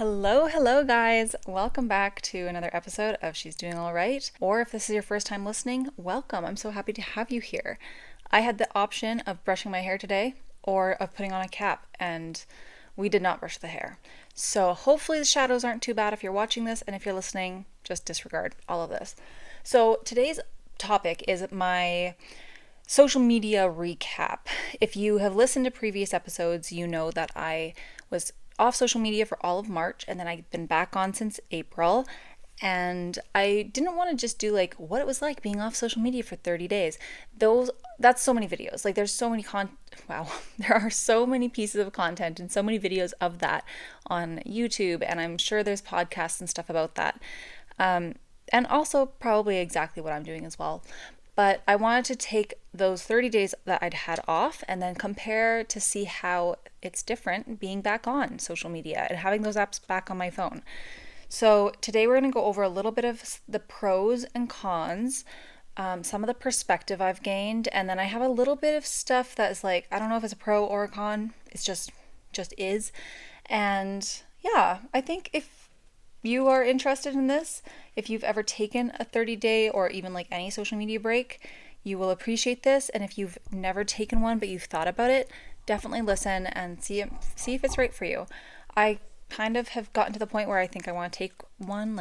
Hello, guys. Welcome back to another episode of She's Doing All Right. Or if this is your first time listening, welcome. I'm so happy to have you here. I had the option of brushing my hair today or of putting on a cap, and we did not brush the hair. So hopefully the shadows aren't too bad if you're watching this, and if you're listening, just disregard all of this. So today's topic is my social media recap. If you have listened to previous episodes, you know that I was off social media for all of March, and then I've been back on since April. And I didn't want to just do like what it was like being off social media for 30 days. That's so many videos. Like there's so many wow, there are so many pieces of content and so many videos of that on YouTube, and I'm sure there's podcasts and stuff about that. And also probably exactly what I'm doing as well. But I wanted to take those 30 days that I'd had off and then compare to see how it's different being back on social media and having those apps back on my phone. So today we're going to go over a little bit of the pros and cons, some of the perspective I've gained, and then I have a little bit of stuff that is like, I don't know if it's a pro or a con. It's just is. And yeah, I think if you are interested in this, if you've ever taken a 30-day or even like any social media break, you will appreciate this. And if you've never taken one but you've thought about it, definitely listen and see if it's right for you. I kind of have gotten to the point where I think I want to take one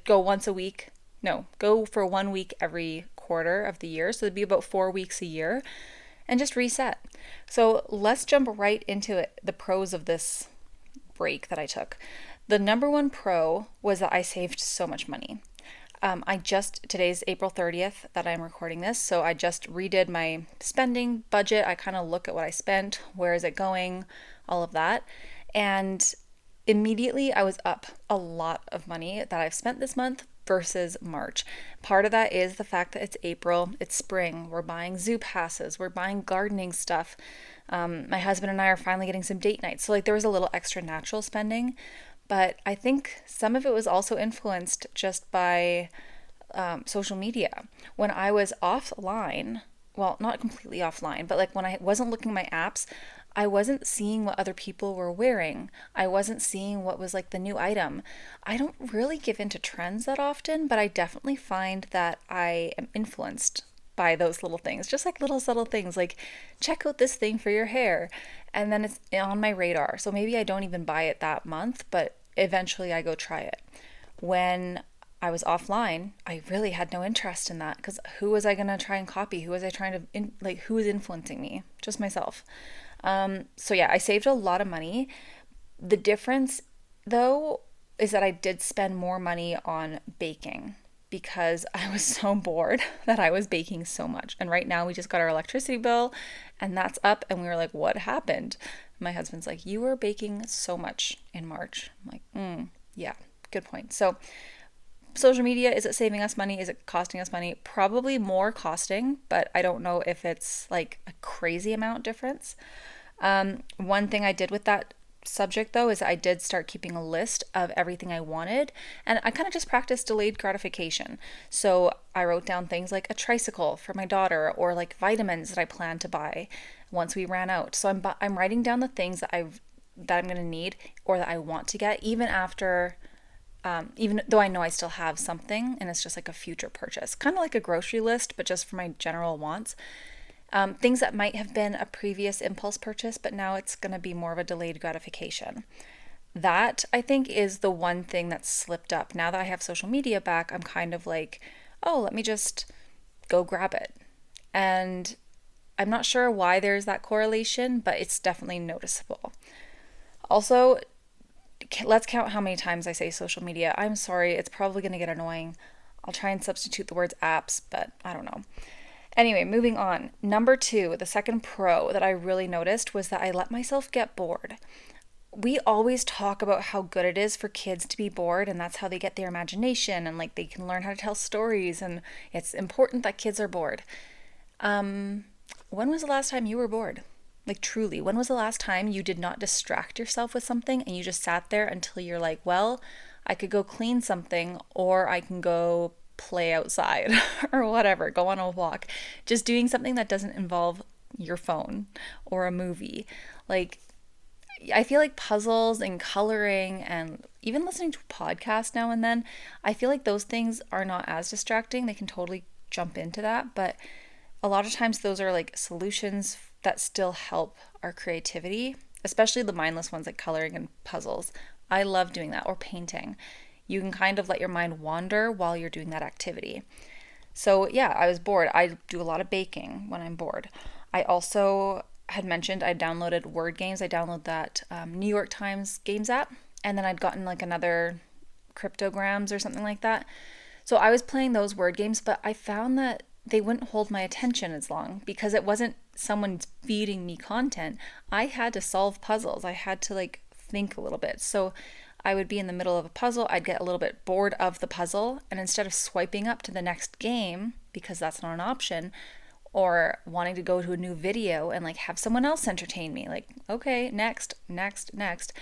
go once a week. No, go for 1 week every quarter of the year. So it'd be about 4 weeks a year and just reset. So let's jump right into it. The pros of this break that I took. The number one pro was that I saved so much money. Today's April 30th that I'm recording this, so I just redid my spending budget. I kind of look at what I spent, where is it going, all of that. And immediately I was up a lot of money that I've spent this month versus March. Part of that is the fact that it's April, it's spring, we're buying zoo passes, we're buying gardening stuff. My husband and I are finally getting some date nights. So like there was a little extra natural spending. But I think some of it was also influenced just by social media. When I was offline, well, not completely offline, but like when I wasn't looking at my apps, I wasn't seeing what other people were wearing. I wasn't seeing what was like the new item. I don't really give into trends that often, but I definitely find that I am influenced by those little things, just like little subtle things like check out this thing for your hair. And then it's on my radar. So maybe I don't even buy it that month, but eventually I go try it. When I was offline, I really had no interest in that because who was I going to try and copy? Who was I trying to, who was influencing me? Just myself. So yeah, I saved a lot of money. The difference though is that I did spend more money on baking because I was so bored that I was baking so much. And right now we just got our electricity bill and that's up and we were like, what happened? My husband's like, you were baking so much in March. I'm like, yeah, good point. So social media, is it saving us money? Is it costing us money? Probably more costing, but I don't know if it's like a crazy amount difference. One thing I did with that subject though is I did start keeping a list of everything I wanted, and I kind of just practiced delayed gratification. So I wrote down things like a tricycle for my daughter or like vitamins that I plan to buy once we ran out. So I'm writing down the things that I'm going to need or that I want to get even after even though I know I still have something and it's just like a future purchase, kind of like a grocery list, but just for my general wants. Things that might have been a previous impulse purchase, but now it's going to be more of a delayed gratification. That, I think, is the one thing that slipped up. Now that I have social media back, I'm kind of like, oh, let me just go grab it. And I'm not sure why there's that correlation, but it's definitely noticeable. Also, let's count how many times I say social media. I'm sorry, it's probably going to get annoying. I'll try and substitute the words apps, but I don't know. Anyway, moving on. Number 2, the second pro that I really noticed was that I let myself get bored. We always talk about how good it is for kids to be bored, and that's how they get their imagination and like they can learn how to tell stories, and it's important that kids are bored. When was the last time you were bored? Like truly, when was the last time you did not distract yourself with something and you just sat there until you're like, well, I could go clean something or I can go play outside or whatever, go on a walk. Just doing something that doesn't involve your phone or a movie. Like I feel like puzzles and coloring and even listening to a podcast now and then, I feel like those things are not as distracting. They can totally jump into that, but a lot of times those are like solutions that still help our creativity, especially the mindless ones like coloring and puzzles. I love doing that, or painting. You can kind of let your mind wander while you're doing that activity. So, yeah, I was bored. I do a lot of baking when I'm bored. I also had mentioned I downloaded Word Games. I downloaded that New York Times Games app, and then I'd gotten like another cryptograms or something like that. So I was playing those word games, but I found that they wouldn't hold my attention as long because it wasn't someone feeding me content. I had to solve puzzles. I had to like think a little bit. So I would be in the middle of a puzzle, I'd get a little bit bored of the puzzle, and instead of swiping up to the next game, because that's not an option, or wanting to go to a new video and like have someone else entertain me, like, okay, next, next, next,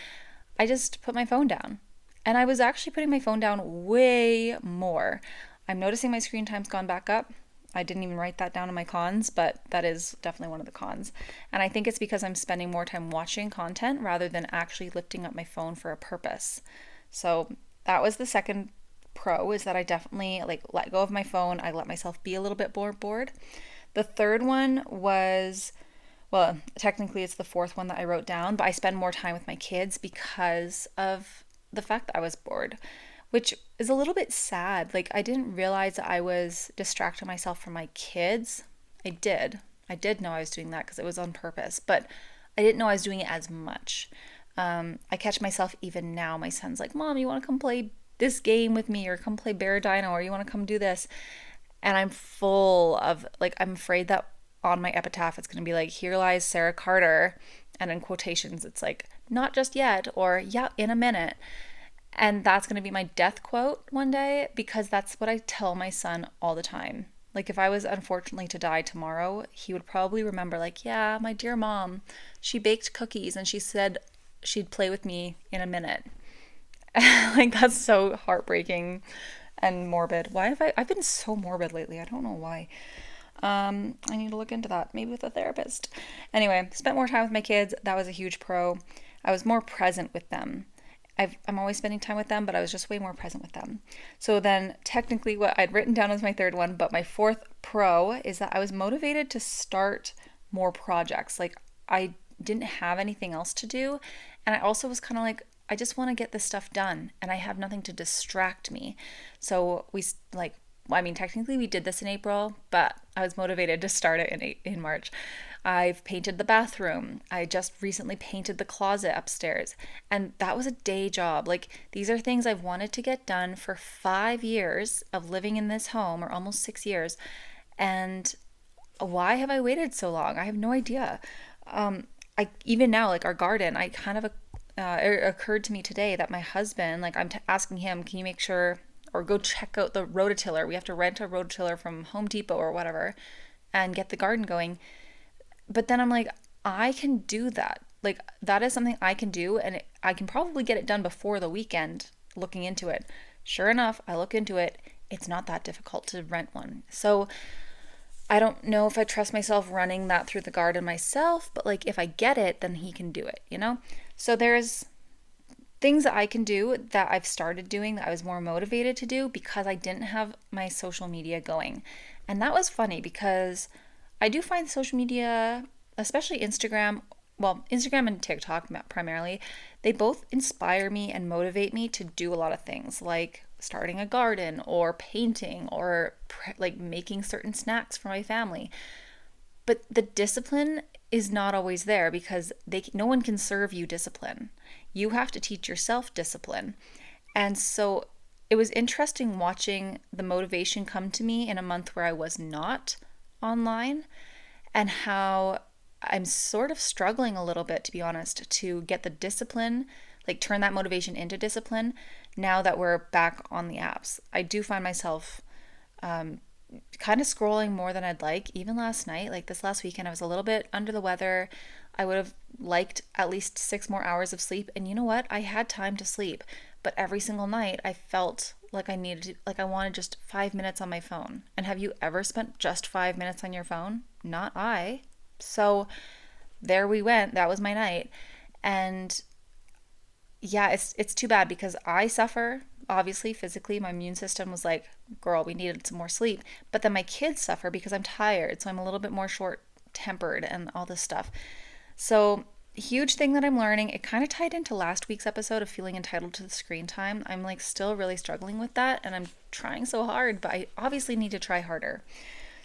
I just put my phone down. And I was actually putting my phone down way more. I'm noticing my screen time's gone back up. I didn't even write that down in my cons, but that is definitely one of the cons. And I think it's because I'm spending more time watching content rather than actually lifting up my phone for a purpose. So that was the second pro, is that I definitely like let go of my phone. I let myself be a little bit more bored. The third one was, well, technically it's the fourth one that I wrote down, but I spend more time with my kids because of the fact that I was bored, which is a little bit sad. Like, I didn't realize that I was distracting myself from my kids. I did. I did know I was doing that because it was on purpose, but I didn't know I was doing it as much. I catch myself even now. My son's like, Mom, you want to come play this game with me, or come play Bear Dino, or you want to come do this? And I'm full of, like, I'm afraid that on my epitaph it's going to be like, here lies Sarah Carter. And in quotations, it's like, not just yet, or yeah, in a minute. And that's going to be my death quote one day, because that's what I tell my son all the time. Like, if I was unfortunately to die tomorrow, he would probably remember, like, yeah, my dear mom, she baked cookies and she said she'd play with me in a minute. Like, that's so heartbreaking and morbid. Why have I've been so morbid lately? I don't know why. I need to look into that, maybe with a therapist. Anyway, spent more time with my kids. That was a huge pro. I was more present with them. I'm always spending time with them, but I was just way more present with them. So then technically what I'd written down as my third one, but my fourth pro is that I was motivated to start more projects. Like, I didn't have anything else to do. And I also was kind of like, I just want to get this stuff done and I have nothing to distract me. So technically we did this in April, but I was motivated to start it in March. I've painted the bathroom. I just recently painted the closet upstairs. And that was a day job. Like, these are things I've wanted to get done for 5 years of living in this home, or almost 6 years. And why have I waited so long? I have no idea. I even now, like our garden, I kind of it occurred to me today that my husband, like, I'm asking him, can you make sure or go check out the rototiller? We have to rent a rototiller from Home Depot or whatever and get the garden going. But then I'm like, I can do that. Like, that is something I can do, and I can probably get it done before the weekend, looking into it. Sure enough, I look into it. It's not that difficult to rent one. So I don't know if I trust myself running that through the garden myself, but like, if I get it, then he can do it, you know? So there's things that I can do that I've started doing that I was more motivated to do because I didn't have my social media going. And that was funny because I do find social media, especially Instagram, well, Instagram and TikTok primarily, they both inspire me and motivate me to do a lot of things, like starting a garden or painting or like making certain snacks for my family. But the discipline is not always there because no one can serve you discipline. You have to teach yourself discipline. And so it was interesting watching the motivation come to me in a month where I was not online, and how I'm sort of struggling a little bit, to be honest, to get the discipline, like turn that motivation into discipline now that we're back on the apps. I do find myself kind of scrolling more than I'd like. Even last night, like this last weekend, I was a little bit under the weather. I would have liked at least 6 more hours of sleep. And you know what? I had time to sleep. But every single night I felt like I wanted just 5 minutes on my phone. And have you ever spent just 5 minutes on your phone? Not I. So there we went. That was my night. And yeah, it's too bad because I suffer. Obviously, physically, my immune system was like, girl, we needed some more sleep. But then my kids suffer because I'm tired. So I'm a little bit more short tempered and all this stuff. So, huge thing that I'm learning. It kind of tied into last week's episode of feeling entitled to the screen time. I'm like still really struggling with that and I'm trying so hard, but I obviously need to try harder.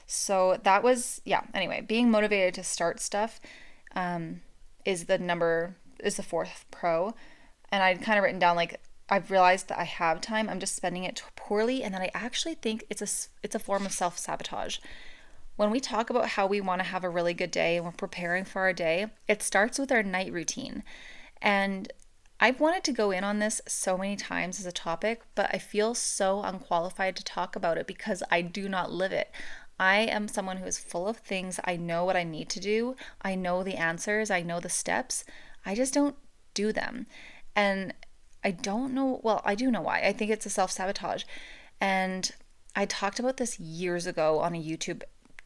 So, that was, yeah, anyway, being motivated to start stuff um, is the fourth pro. And I'd kind of written down like, I've realized that I have time. I'm just spending it poorly, and that I actually think it's a form of self sabotage. When we talk about how we want to have a really good day and we're preparing for our day, it starts with our night routine. And I've wanted to go in on this so many times as a topic, but I feel so unqualified to talk about it because I do not live it. I am someone who is full of things. I know what I need to do. I know the answers. I know the steps. I just don't do them. And I don't know, well, I do know why. I think it's a self sabotage. And I talked about this years ago on a YouTube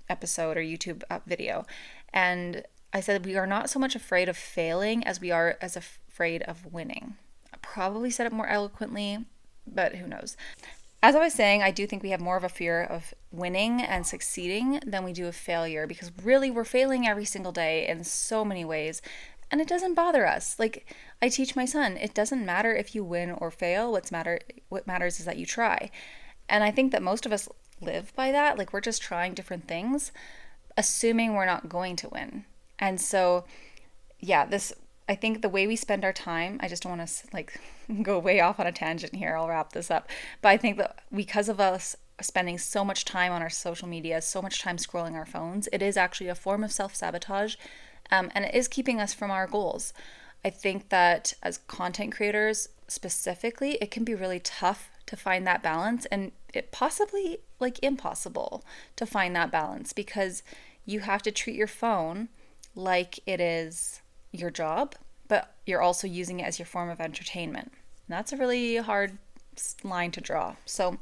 episode or YouTube video. And I said we are not so much afraid of failing as we are as afraid of winning. I probably said it more eloquently, but who knows. As I was saying, I do think we have more of a fear of winning and succeeding than we do of failure because really we're failing every single day in so many ways. And it doesn't bother us. Like I teach my son, it doesn't matter if you win or fail. What matters is that you try. And I think that most of us live by that. Like we're just trying different things, assuming we're not going to win. And so, yeah, I think the way we spend our time, I just don't want to like go way off on a tangent here. I'll wrap this up. But I think that because of us spending so much time on our social media, so much time scrolling our phones, it is actually a form of self-sabotage. And it is keeping us from our goals. I think that as content creators specifically, it can be really tough to find that balance and it possibly like impossible to find that balance because you have to treat your phone like it is your job, but you're also using it as your form of entertainment. And that's a really hard line to draw. So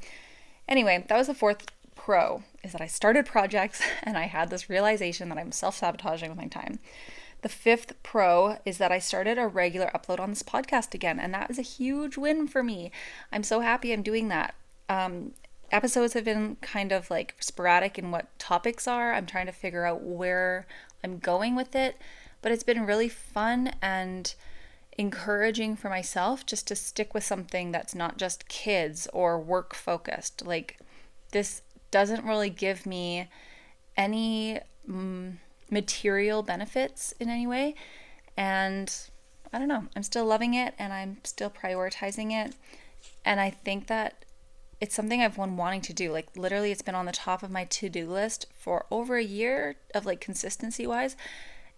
anyway, that was the fourth pro, is that I started projects and I had this realization that I'm self-sabotaging with my time. The fifth pro is that I started a regular upload on this podcast again, and that is a huge win for me. I'm so happy I'm doing that. Episodes have been kind of like sporadic in what topics are. I'm trying to figure out where I'm going with it, but it's been really fun and encouraging for myself just to stick with something that's not just kids or work focused. Like this doesn't really give me any material benefits in any way. And I don't know, I'm still loving it and I'm still prioritizing it. And I think that it's something I've been wanting to do. Like literally it's been on the top of my to-do list for over a year of like consistency wise.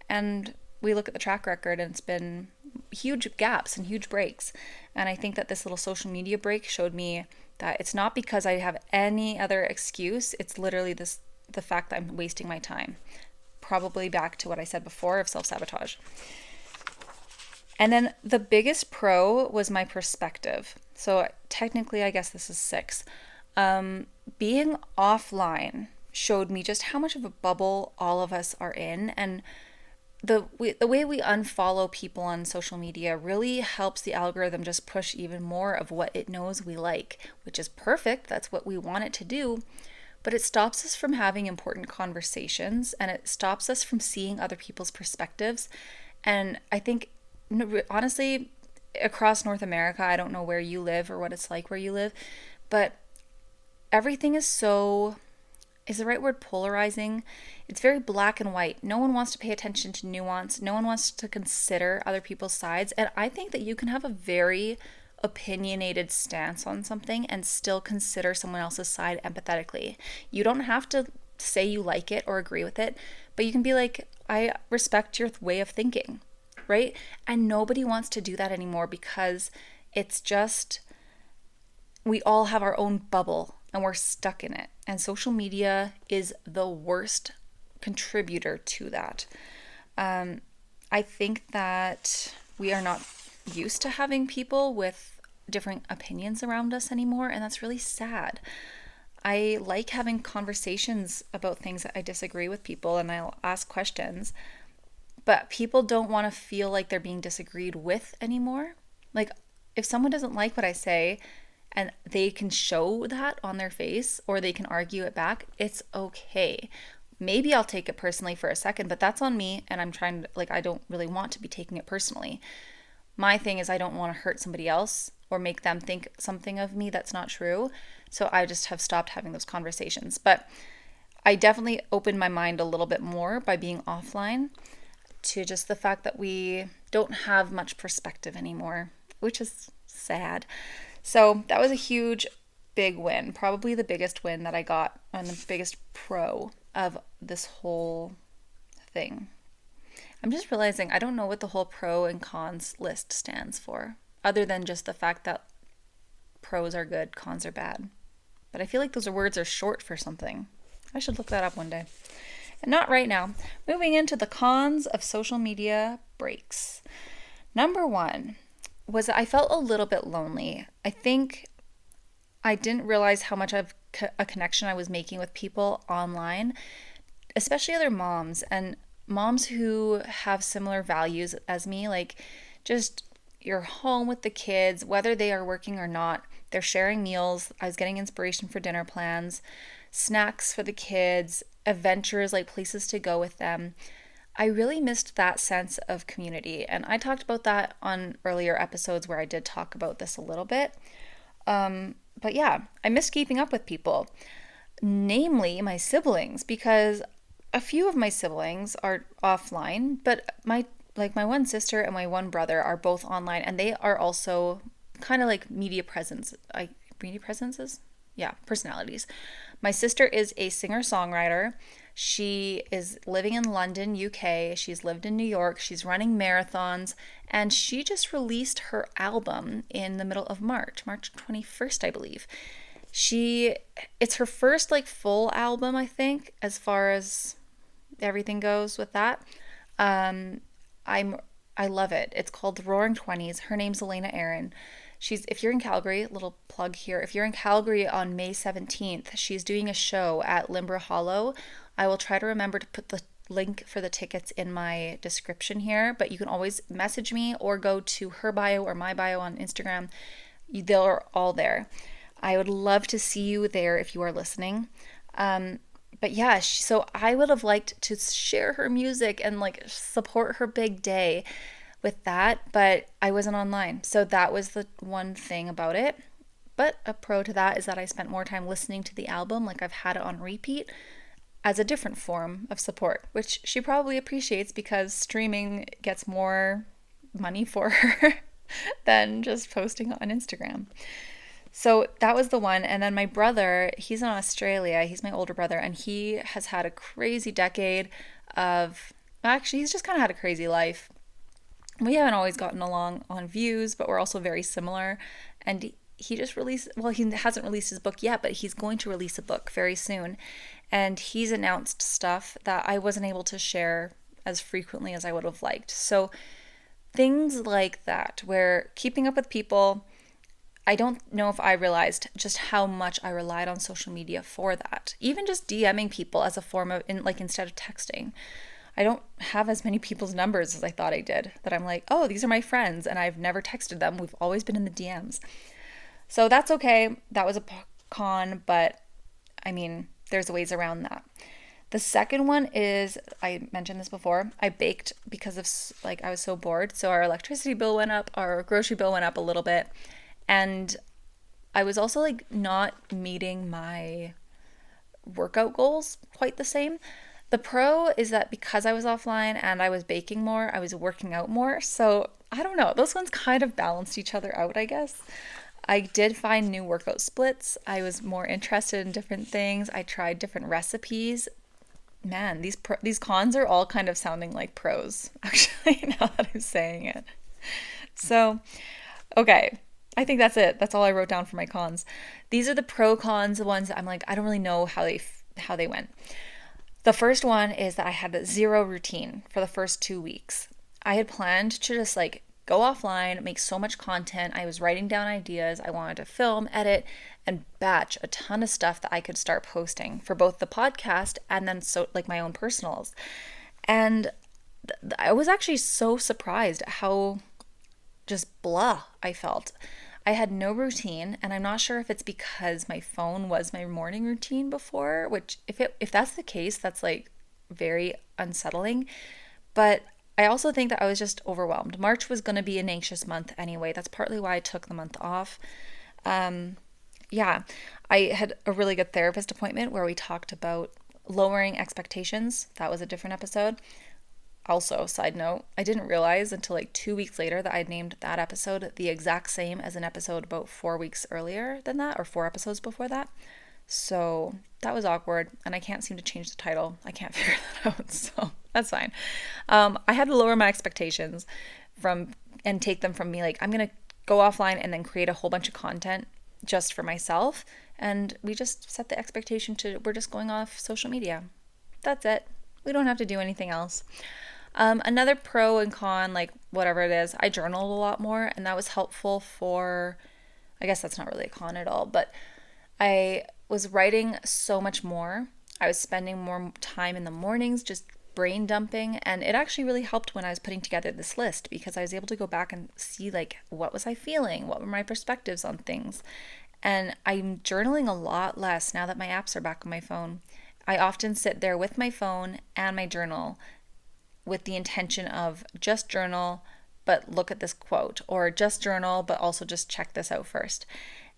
And we look at the track record and it's been huge gaps and huge breaks. And I think that this little social media break showed me that it's not because I have any other excuse. It's literally the fact that I'm wasting my time. Probably back to what I said before of self-sabotage. And then the biggest pro was my perspective. So technically, I guess this is 6. Being offline showed me just how much of a bubble all of us are in. And the way we unfollow people on social media really helps the algorithm just push even more of what it knows we like, which is perfect. That's what we want it to do. But it stops us from having important conversations and it stops us from seeing other people's perspectives. And I think, honestly, across North America, I don't know where you live or what it's like where you live, but everything is the right word polarizing? It's very black and white. No one wants to pay attention to nuance. No one wants to consider other people's sides. And I think that you can have a very opinionated stance on something and still consider someone else's side empathetically. You don't have to say you like it or agree with it, but you can be like, I respect your way of thinking, right? And nobody wants to do that anymore because it's just, we all have our own bubble and we're stuck in it. And social media is the worst contributor to that. I think that we are not used to having people with different opinions around us anymore, and that's really sad. I like having conversations about things that I disagree with people, and I'll ask questions, but people don't want to feel like they're being disagreed with anymore. Like, if someone doesn't like what I say and they can show that on their face or they can argue it back, it's okay. Maybe I'll take it personally for a second, but that's on me, and I'm trying to, like, I don't really want to be taking it personally. My thing is, I don't want to hurt somebody else or make them think something of me that's not true. So I just have stopped having those conversations. But I definitely opened my mind a little bit more by being offline to just the fact that we don't have much perspective anymore, which is sad. So that was a huge, big win. Probably the biggest win that I got and the biggest pro of this whole thing. I'm just realizing I don't know what the whole pro and cons list stands for, other than just the fact that pros are good, cons are bad. But I feel like those words are short for something. I should look that up one day. And not right now. Moving into the cons of social media breaks. Number one was that I felt a little bit lonely. I think I didn't realize how much of a connection I was making with people online, especially other moms and moms who have similar values as me. Like, just you're home with the kids, whether they are working or not. They're sharing meals. I was getting inspiration for dinner plans, snacks for the kids, adventures, like places to go with them. I really missed that sense of community. And I talked about that on earlier episodes where I did talk about this a little bit. But yeah, I miss keeping up with people, namely my siblings, because a few of my siblings are offline, but my one sister and my one brother are both online, and they are also kind of like media presences? Yeah, personalities. My sister is a singer-songwriter. She is living in London, UK. She's lived in New York. She's running marathons, and she just released her album in the middle of March 21st, I believe. It's her first like full album, I think, as far as everything goes with that. I love it. It's called The Roaring Twenties. Her name's Elena Aaron. If you're in Calgary, little plug here. If you're in Calgary on May 17th, she's doing a show at Limber Hollow. I will try to remember to put the link for the tickets in my description here, but you can always message me or go to her bio or my bio on Instagram. They're all there. I would love to see you there if you are listening. But yeah, so I would have liked to share her music and like support her big day with that, but I wasn't online. So that was the one thing about it. But a pro to that is that I spent more time listening to the album, like I've had it on repeat, as a different form of support, which she probably appreciates because streaming gets more money for her than just posting on Instagram. So that was the one. And then my brother, he's in Australia. He's my older brother, and he has had a crazy decade of, actually, he's just kind of had a crazy life. We haven't always gotten along on views, but we're also very similar. And he just released, well, he hasn't released his book yet, but he's going to release a book very soon. And he's announced stuff that I wasn't able to share as frequently as I would have liked. So things like that, where keeping up with people, I don't know if I realized just how much I relied on social media for that. Even just DMing people as a form of, instead of texting. I don't have as many people's numbers as I thought I did, that I'm like, oh, these are my friends, and I've never texted them. We've always been in the DMs. So that's okay. That was a con, but I mean, there's ways around that. The second one is, I mentioned this before, I baked because of, I was so bored. So our electricity bill went up, our grocery bill went up a little bit. And I was also not meeting my workout goals quite the same. The pro is that because I was offline and I was baking more, I was working out more. So I don't know, those ones kind of balanced each other out, I guess. I did find new workout splits. I was more interested in different things. I tried different recipes. Man, these cons are all kind of sounding like pros, actually, now that I'm saying it. So, okay. I think that's it. That's all I wrote down for my cons. These are the pro cons, the ones that I'm like, I don't really know how they went. The first one is that I had zero routine for the first 2 weeks. I had planned to just go offline, make so much content. I was writing down ideas. I wanted to film, edit, and batch a ton of stuff that I could start posting for both the podcast and then my own personals. And I was actually so surprised at how just blah I felt. I had no routine, and I'm not sure if it's because my phone was my morning routine before, which if that's the case, that's like very unsettling. But I also think that I was just overwhelmed. March was going to be an anxious month anyway. That's partly why I took the month off. Um, yeah, I had a really good therapist appointment where we talked about lowering expectations. That was a different episode. Also, side note, I didn't realize until like 2 weeks later that I'd named that episode the exact same as an episode about 4 weeks earlier than that, or 4 episodes before that. So that was awkward, and I can't seem to change the title. I can't figure that out, so that's fine. I had to lower my expectations from and take them from me like I'm gonna go offline and then create a whole bunch of content just for myself, and we just set the expectation to we're just going off social media. That's it. We don't have to do anything else. Another pro and con, like whatever it is, I journaled a lot more, and that was helpful for, I guess that's not really a con at all, but I was writing so much more. I was spending more time in the mornings just brain dumping, and it actually really helped when I was putting together this list because I was able to go back and see like what was I feeling, what were my perspectives on things. And I'm journaling a lot less now that my apps are back on my phone. I often sit there with my phone and my journal with the intention of just journal, but look at this quote, or just journal, but also just check this out first.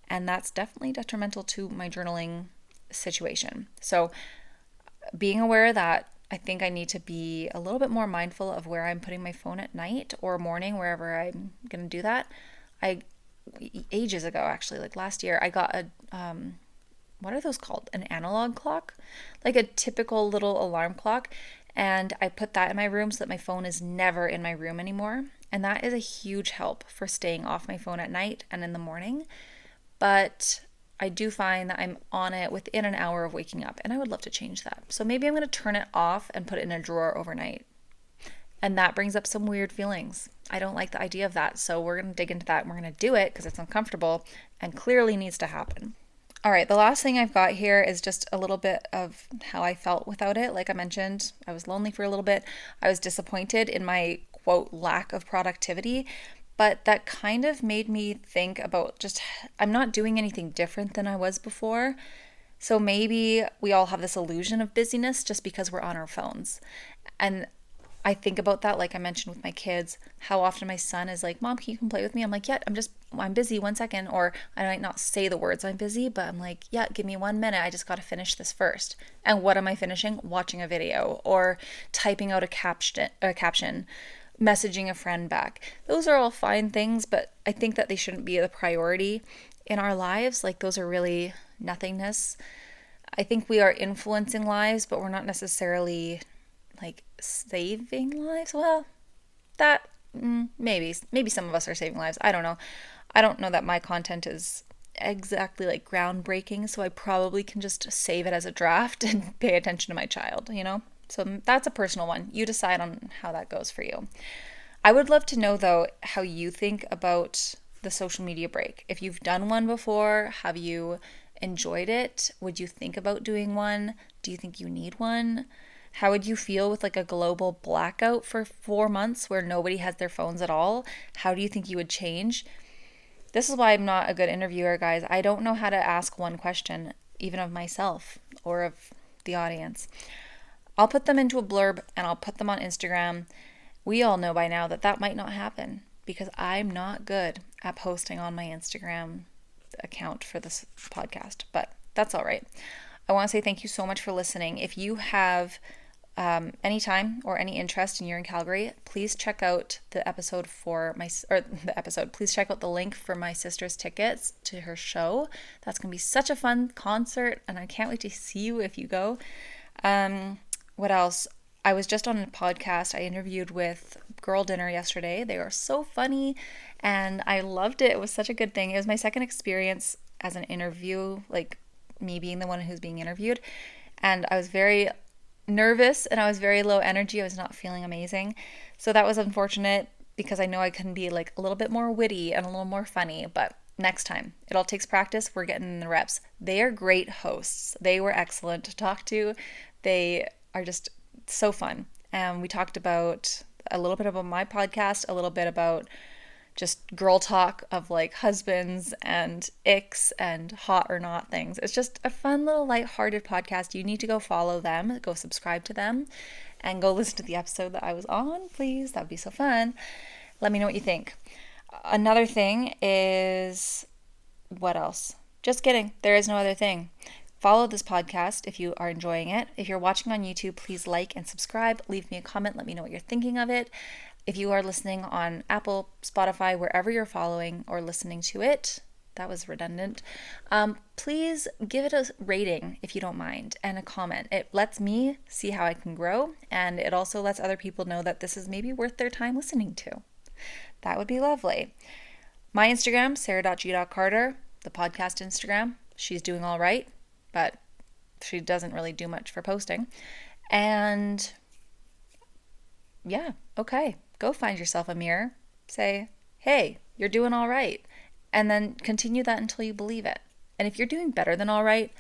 And that's definitely detrimental to my journaling situation. So, being aware of that, I think I need to be a little bit more mindful of where I'm putting my phone at night or morning, wherever I'm going to do that. Ages ago, actually, like last year, I got a, what are those called? An analog clock? Like a typical little alarm clock. And I put that in my room so that my phone is never in my room anymore. And that is a huge help for staying off my phone at night and in the morning. But I do find that I'm on it within an hour of waking up, and I would love to change that. So maybe I'm going to turn it off and put it in a drawer overnight. And that brings up some weird feelings. I don't like the idea of that. So we're going to dig into that and we're going to do it because it's uncomfortable and clearly needs to happen. All right, the last thing I've got here is just a little bit of how I felt without it. Like I mentioned, I was lonely for a little bit. I was disappointed in my quote lack of productivity, but that kind of made me think about just I'm not doing anything different than I was before. So maybe we all have this illusion of busyness just because we're on our phones. And I think about that, like I mentioned with my kids, how often my son is like, Mom, can you come play with me? I'm like, yeah, I'm busy, 1 second. Or I might not say the words I'm busy, but I'm like, yeah, give me 1 minute. I just got to finish this first. And what am I finishing? Watching a video or typing out a caption, messaging a friend back. Those are all fine things, but I think that they shouldn't be the priority in our lives. Like those are really nothingness. I think we are influencing lives, but we're not necessarily like saving lives. Well, that maybe some of us are saving lives. I don't know. I don't know that my content is exactly like groundbreaking, so I probably can just save it as a draft and pay attention to my child, you know? So that's a personal one. You decide on how that goes for you. I would love to know though how you think about the social media break. If you've done one before, have you enjoyed it? Would you think about doing one? Do you think you need one? How would you feel with like a global blackout for 4 months where nobody has their phones at all? How do you think you would change? This is why I'm not a good interviewer, guys. I don't know how to ask one question, even of myself or of the audience. I'll put them into a blurb and I'll put them on Instagram. We all know by now that that might not happen because I'm not good at posting on my Instagram account for this podcast, but that's all right. I want to say thank you so much for listening. If you have any time or any interest and you're in Calgary, please check out the episode please check out the link for my sister's tickets to her show. That's going to be such a fun concert and I can't wait to see you if you go. What else? I was just on a podcast. I interviewed with Girl Dinner yesterday. They were so funny and I loved it. It was such a good thing. It was my second experience as an interview, like me being the one who's being interviewed. And I was very nervous and I was very low energy. I was not feeling amazing. So that was unfortunate because I know I can be like a little bit more witty and a little more funny, but next time. It all takes practice. We're getting in the reps. They are great hosts. They were excellent to talk to. They are just so fun. and we talked about a little bit about my podcast, a little bit about just girl talk of like husbands and icks and hot or not things. It's just a fun little lighthearted podcast. You need to go follow them, go subscribe to them, and go listen to the episode that I was on, please. That would be so fun. Let me know what you think. Another thing is, what else? Just kidding. There is no other thing. Follow this podcast if you are enjoying it. If you're watching on YouTube, please like and subscribe. Leave me a comment. Let me know what you're thinking of it. If you are listening on Apple, Spotify, wherever you're following or listening to it, that was redundant, please give it a rating if you don't mind and a comment. It lets me see how I can grow, and it also lets other people know that this is maybe worth their time listening to. That would be lovely. My Instagram, sarah.g.carter, the podcast Instagram. She's doing all right, but she doesn't really do much for posting. And yeah, okay. Go find yourself a mirror. Say, hey, you're doing all right. And then continue that until you believe it. And if you're doing better than all right,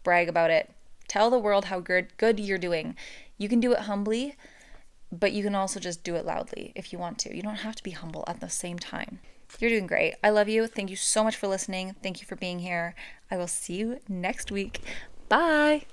brag about it. Tell the world how good you're doing. You can do it humbly, but you can also just do it loudly if you want to. You don't have to be humble at the same time. You're doing great. I love you. Thank you so much for listening. Thank you for being here. I will see you next week. Bye.